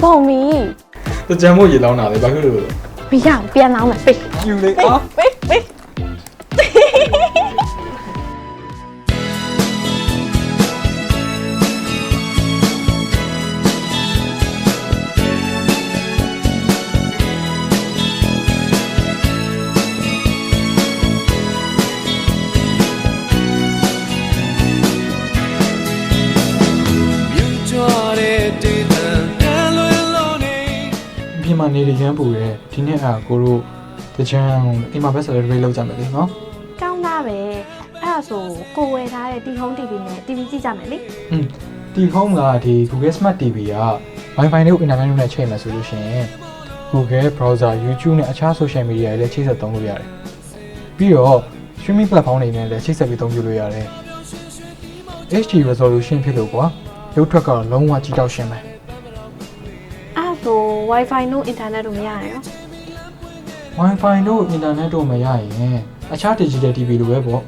ကုန်ပြီ တကြံမို့ရေလောင်းတာလေဘာဖြစ်လို့လဲ မရအောင်ပြန်လောင်းမယ်ပေး ယူလေအာ ပေး ပြင်မာနေရမ်းပူတယ်ဒီနေ့ကိုတို့တကြံအိမ်မှာပဲ celebrate လုပ်ကြမယ်လေနော် ကောင်းသားပဲအဲ့ဒါဆိုကိုဝယ်ထားတဲ့ T-Home TV နဲ့ TV ကြည့်ကြမယ်လေ ဒီ home ကဒီ Google Smart TV က Wi-Fi နဲ့ internet နဲ့ချိန်မယ်ဆိုလို့ရှိရင် Google browser YouTube နဲ့အခြား social media တွေလည်းချိတ်ဆက်သုံးလို့ရတယ်ပြီးတော့ streaming platform တွေနဲ့လည်းချိတ်ဆက်ပြီးသုံးလို့ရတယ် HD resolution ဖြစ်လို့ကွာရုပ်ထွက်ကတော့လုံးဝကြည့်တော့ရှင်းမယ် အဲ့ဒါဆို Wi-Fi နဲ့ internet တို့မရရရော Wi-Fi တို့ internet တို့မရရင်အခြား digital TV လိုပဲပေါ့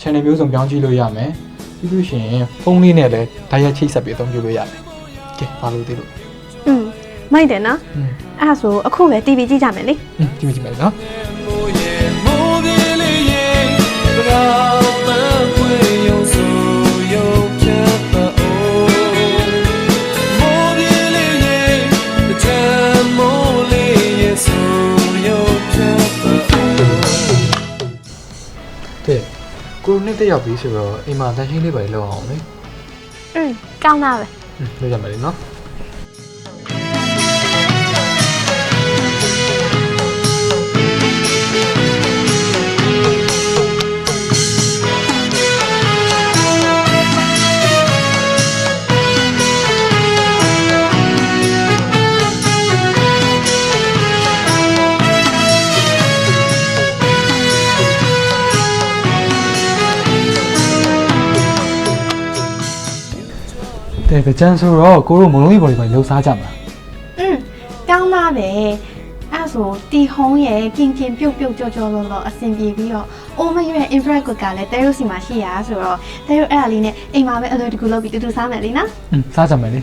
channel မျိုးစုံပြောင်းကြည့်လို့ရမယ်ပြီးလို့ရှိရင်ဖုန်းလေးနဲ့လည်းတိုက်ရိုက်ချိတ်ဆက်ပြီးအသုံးပြုလို့ရမယ်ကဲဘာလို့သိလို့ မိုက်တယ်နော်အဲ့ဒါဆိုအခုပဲ TV ကြည့်ကြမယ်လေ ကြည့်မယ်နော် တဲ့ကိုနှစ်တက်ရောက်ပြီဆိုတော့အိမ်မှာတန်ရှင်းလေးပဲလောက်အောင်လေ ကောင်းသားပဲ လုပ်ရမယ်လေနော်တဲ့ကြမ်းဆိုတော့ကိုတို့မလုံးကြီးပေါ်တွေပဲလှုပ်ရှားကြမှာ ကောင်းသားပဲအဲ့ဆို T-Home ရဲ့ကင်ပြုတ်ကြောအဆင်ပြေပြီးတော့အိုးမရွေး infrared cooker လည်းတဲရုပ်စီမှာရှိရဆိုတော့တဲရုပ်အဲ့ဒါလေးနဲ့အိမ်မှာပဲအလွယ်တကူလုပ်ပြီးတူတူစားမယ်လीနော် စားကြမယ်လေ